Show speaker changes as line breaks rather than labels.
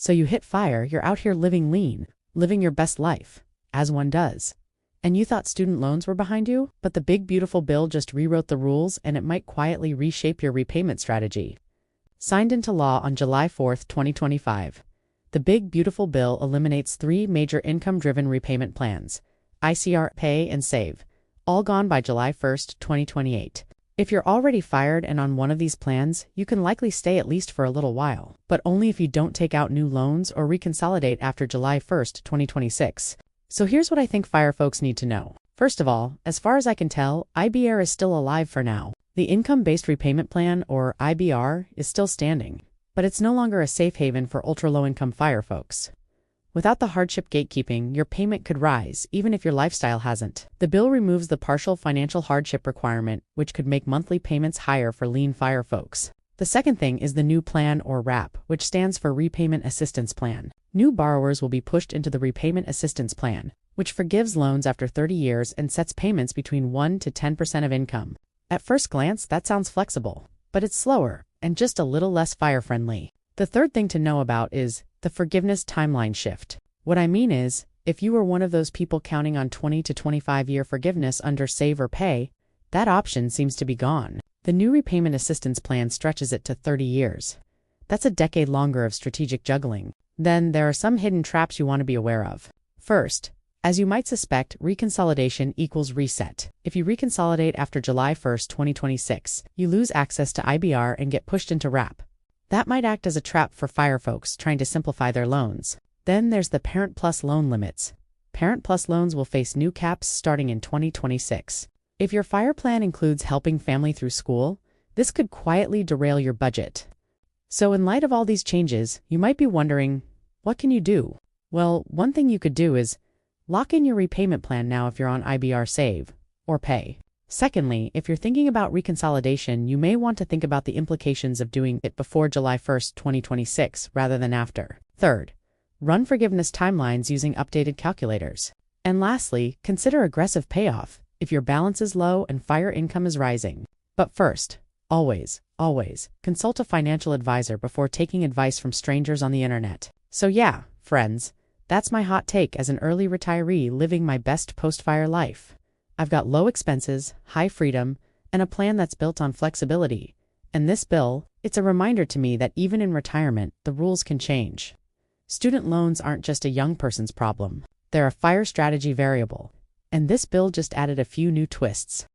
So you hit fire, you're out here living lean, living your best life, as one does. And you thought student loans were behind you, but the big beautiful bill just rewrote the rules and it might quietly reshape your repayment strategy. Signed into law on July 4, 2025. The big beautiful bill eliminates 3 major income-driven repayment plans, ICR, Pay, and Save, all gone by July 1, 2028. If you're already fired and on one of these plans, you can likely stay at least for a little while, but only if you don't take out new loans or reconsolidate after July 1, 2026. So here's what I think fire folks need to know. First of all, as far as I can tell, IBR is still alive for now. The Income-Based Repayment Plan, or IBR, is still standing, but it's no longer a safe haven for ultra-low-income fire folks. Without the hardship gatekeeping, your payment could rise, even if your lifestyle hasn't. The bill removes the partial financial hardship requirement, which could make monthly payments higher for lean fire folks. The second thing is the new plan, or RAP, which stands for Repayment Assistance Plan. New borrowers will be pushed into the Repayment Assistance Plan, which forgives loans after 30 years and sets payments between 1 to 10% of income. At first glance, that sounds flexible, but it's slower and just a little less fire-friendly. The third thing to know about is the forgiveness timeline shift. What I mean is, if you were one of those people counting on 20 to 25-year forgiveness under Save or Pay, that option seems to be gone. The new repayment assistance plan stretches it to 30 years. That's a decade longer of strategic juggling. Then there are some hidden traps you want to be aware of. First, as you might suspect, reconsolidation equals reset. If you reconsolidate after July 1, 2026, you lose access to IBR and get pushed into RAP. That might act as a trap for fire folks trying to simplify their loans. Then there's the Parent Plus loan limits. Parent Plus loans will face new caps starting in 2026. If your fire plan includes helping family through school, this could quietly derail your budget. So in light of all these changes, you might be wondering, what can you do? Well, one thing you could do is lock in your repayment plan now if you're on IBR Save or Pay. Secondly, if you're thinking about reconsolidation, you may want to think about the implications of doing it before July 1, 2026, rather than after. Third, run forgiveness timelines using updated calculators. And lastly, consider aggressive payoff if your balance is low and fire income is rising. But first, always consult a financial advisor before taking advice from strangers on the internet. So yeah, friends, that's my hot take as an early retiree living my best post-fire life. I've got low expenses, high freedom, and a plan that's built on flexibility. And this bill, it's a reminder to me that even in retirement, the rules can change. Student loans aren't just a young person's problem. They're a fire strategy variable. And this bill just added a few new twists.